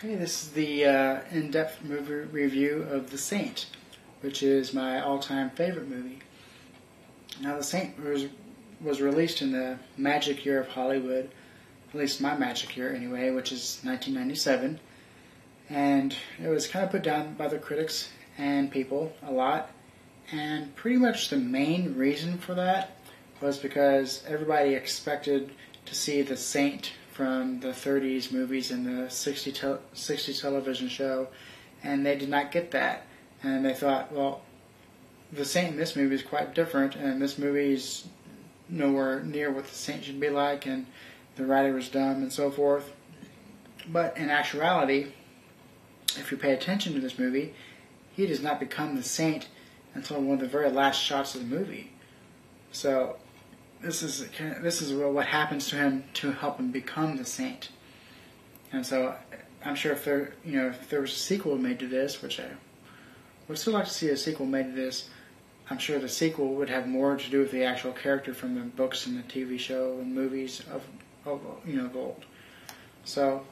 Okay, this is the in-depth movie review of The Saint, which is my all-time favorite movie. Now, The Saint was released in the magic year of Hollywood, at least my magic year anyway, which is 1997, and it was kind of put down by the critics and people a lot, and pretty much the main reason for that was because everybody expected to see The Saint from the 30s movies and the 60 television show, and they did not get that. And they thought, well, The Saint in this movie is quite different, and this movie is nowhere near what The Saint should be like, and the writer was dumb and so forth. But in actuality, if you pay attention to this movie, he does not become the Saint until one of the very last shots of the movie. So this is what happens to him to help him become the Saint. And so I'm sure if there was a sequel made to this, which I would still like to see a sequel made to this, I'm sure the sequel would have more to do with the actual character from the books and the TV show and movies of old. So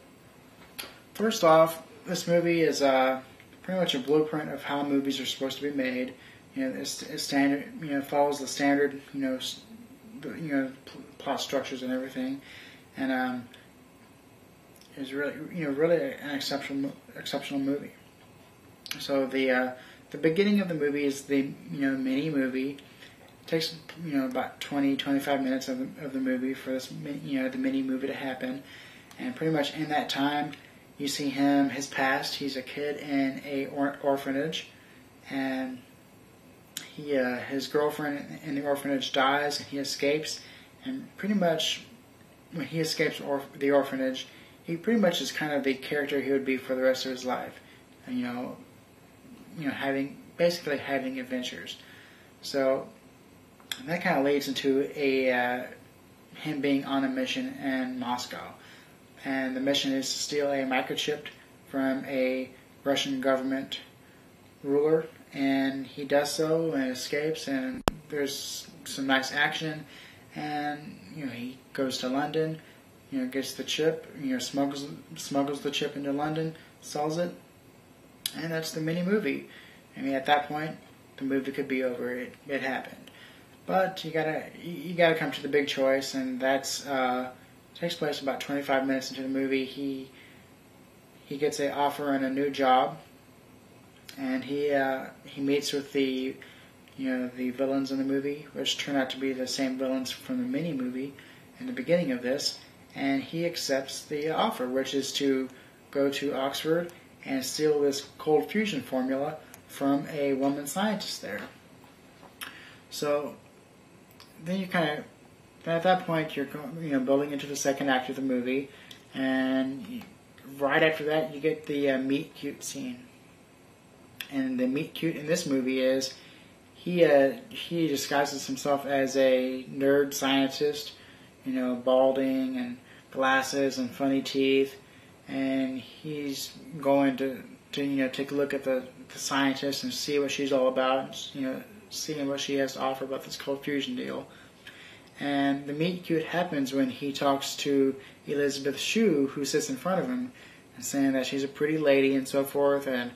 first off, this movie is pretty much a blueprint of how movies are supposed to be made. It's standard. Follows the standard. Plot structures and everything, and is really an exceptional movie. So the beginning of the movie is the mini movie. It takes about 20-25 minutes of the movie for this the mini movie to happen, and pretty much in that time you see his past. He's a kid in a orphanage, and his girlfriend in the orphanage dies, and he escapes. And pretty much when he escapes the orphanage, he pretty much is kind of the character he would be for the rest of his life. And, having adventures. So that kind of leads into him being on a mission in Moscow, and the mission is to steal a microchip from a Russian government ruler. And he does so and escapes, and there's some nice action, and he goes to London, gets the chip, smuggles the chip into London, sells it, and that's the mini movie. I mean, at that point, the movie could be over. It happened, but you gotta come to the big choice, and that's takes place about 25 minutes into the movie. He gets an offer on a new job. And he meets with the villains in the movie, which turn out to be the same villains from the mini movie in the beginning of this, and he accepts the offer, which is to go to Oxford and steal this cold fusion formula from a woman scientist there. So then at that point you're building into the second act of the movie, and right after that you get the meet cute scene. And the meet cute in this movie is he disguises himself as a nerd scientist, balding and glasses and funny teeth, and he's going to take a look at the scientist and see what she's all about, seeing what she has to offer about this cold fusion deal. And the meet cute happens when he talks to Elizabeth Shue, who sits in front of him, and saying that she's a pretty lady and so forth, and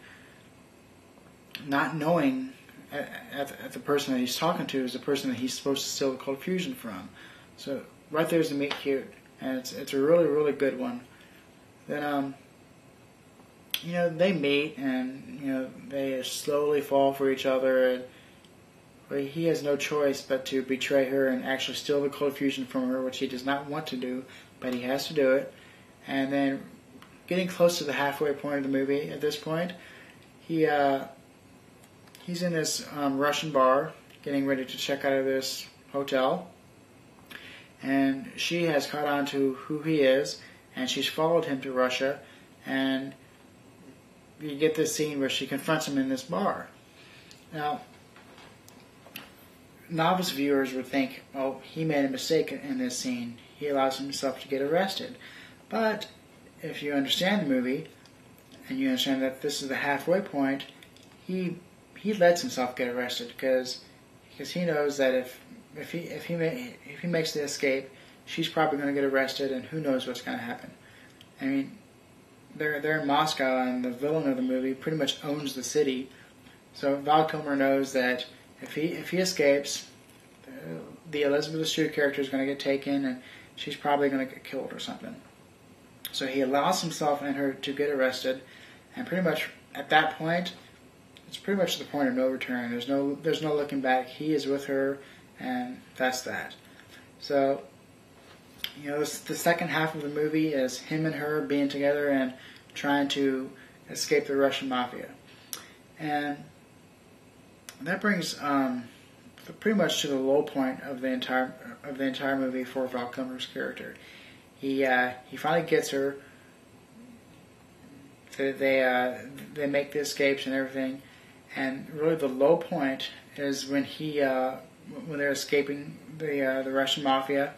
not knowing at the person that he's talking to is the person that he's supposed to steal the cold fusion from. So right there's the meet cute, and it's a really, really good one. Then they meet, and they slowly fall for each other, but he has no choice but to betray her and actually steal the cold fusion from her, which he does not want to do, but he has to do it. And then getting close to the halfway point of the movie at this point, he's in this Russian bar, getting ready to check out of this hotel, and she has caught on to who he is, and she's followed him to Russia, and you get this scene where she confronts him in this bar. Now, novice viewers would think, oh, he made a mistake in this scene. He allows himself to get arrested. But if you understand the movie, and you understand that this is the halfway point, he lets himself get arrested because he knows that if he makes the escape, she's probably going to get arrested, and who knows what's going to happen. I mean, they're in Moscow, and the villain of the movie pretty much owns the city. So Val Kilmer knows that if he escapes, the Elizabeth Shue character is going to get taken, and she's probably going to get killed or something. So he allows himself and her to get arrested, and pretty much at that point, it's pretty much the point of no return. There's no looking back. He is with her, and that's that. So, the second half of the movie is him and her being together and trying to escape the Russian mafia, and that brings pretty much to the low point of the entire movie for Val Kilmer's character. He finally gets her. They make the escapes and everything, and really the low point is when when they're escaping the Russian mafia,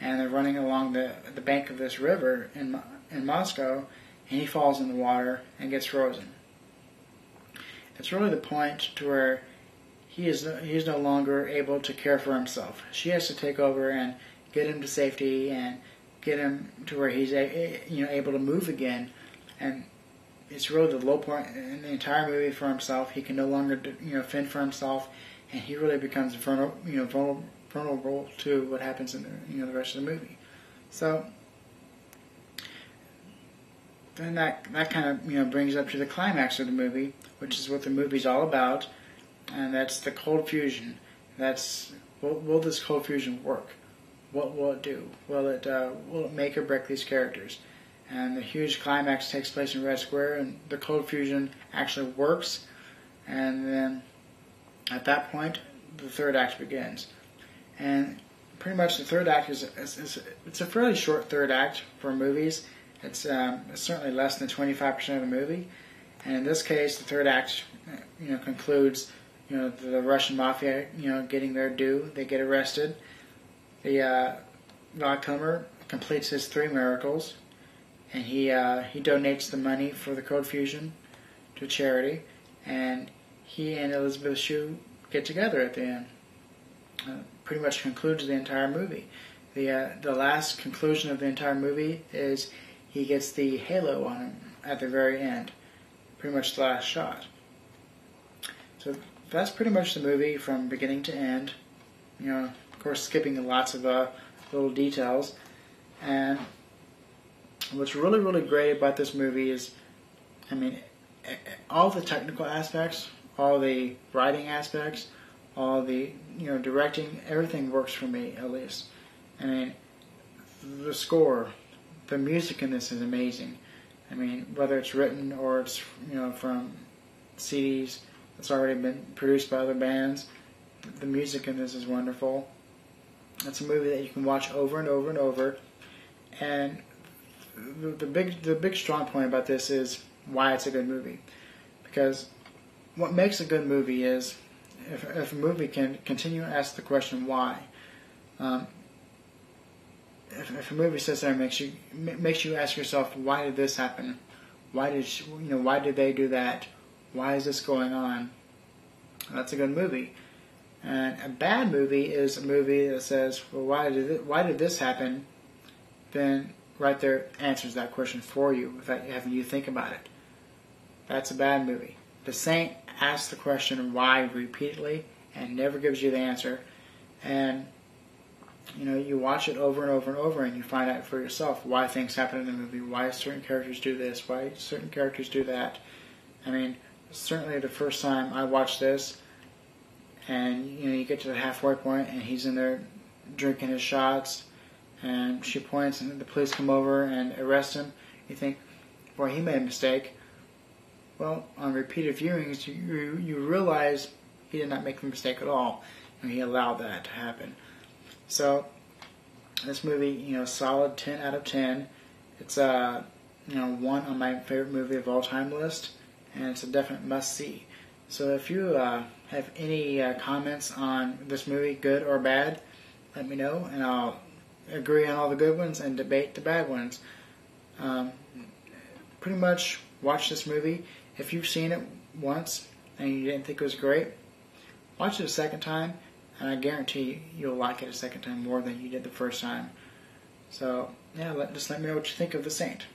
and they're running along the bank of this river in Moscow, and he falls in the water and gets frozen. It's really the point to where he's no longer able to care for himself. She has to take over and get him to safety and get him to where he's able to move again, and it's really the low point in the entire movie for himself. He can no longer fend for himself, and he really becomes vulnerable to what happens in the rest of the movie. So then that kind of brings up to the climax of the movie, which is what the movie's all about, and that's the cold fusion. That's will this cold fusion work? What will it do? Will it make or break these characters? And the huge climax takes place in Red Square, and the cold fusion actually works. And then at that point, the third act begins. And pretty much the third act is it's a fairly short third act for movies. It's certainly less than 25% of the movie. And in this case, the third act concludes the Russian mafia getting their due. They get arrested. The Val Kilmer completes his 3 miracles, and he donates the money for the cold fusion to charity, and he and Elizabeth Shue get together at the end. Pretty much concludes the entire movie. The last conclusion of the entire movie is he gets the halo on him at the very end, pretty much the last shot. So that's pretty much the movie from beginning to end. Of course, skipping lots of little details. And what's really, really great about this movie is, all the technical aspects, all the writing aspects, all the directing, everything works for me at least. The score, the music in this is amazing. Whether it's written or it's from CDs that's already been produced by other bands, the music in this is wonderful. It's a movie that you can watch over and over and over. And the big strong point about this is why it's a good movie. Because what makes a good movie is if a movie can continue to ask the question why. If a movie sits there and makes you ask yourself, why did this happen? Why did they do that? Why is this going on? That's a good movie. And a bad movie is a movie that says, well, why did this happen? Then right there answers that question for you without having you think about it. That's a bad movie. The Saint asks the question why repeatedly and never gives you the answer. And you watch it over and over and over, and you find out for yourself why things happen in the movie, why certain characters do this, why certain characters do that. Certainly the first time I watched this, and you get to the halfway point, and he's in there drinking his shots, and she points, and the police come over and arrest him. You think, boy, he made a mistake. Well, on repeated viewings, you realize he did not make the mistake at all, and he allowed that to happen. So this movie, solid 10 out of 10. It's 1 on my favorite movie of all time list, and it's a definite must see. So if you have any comments on this movie, good or bad, let me know, and I'll agree on all the good ones and debate the bad ones. Pretty much watch this movie. If you've seen it once and you didn't think it was great, watch it a second time, and I guarantee you'll like it a second time more than you did the first time. So, yeah, just let me know what you think of The Saint.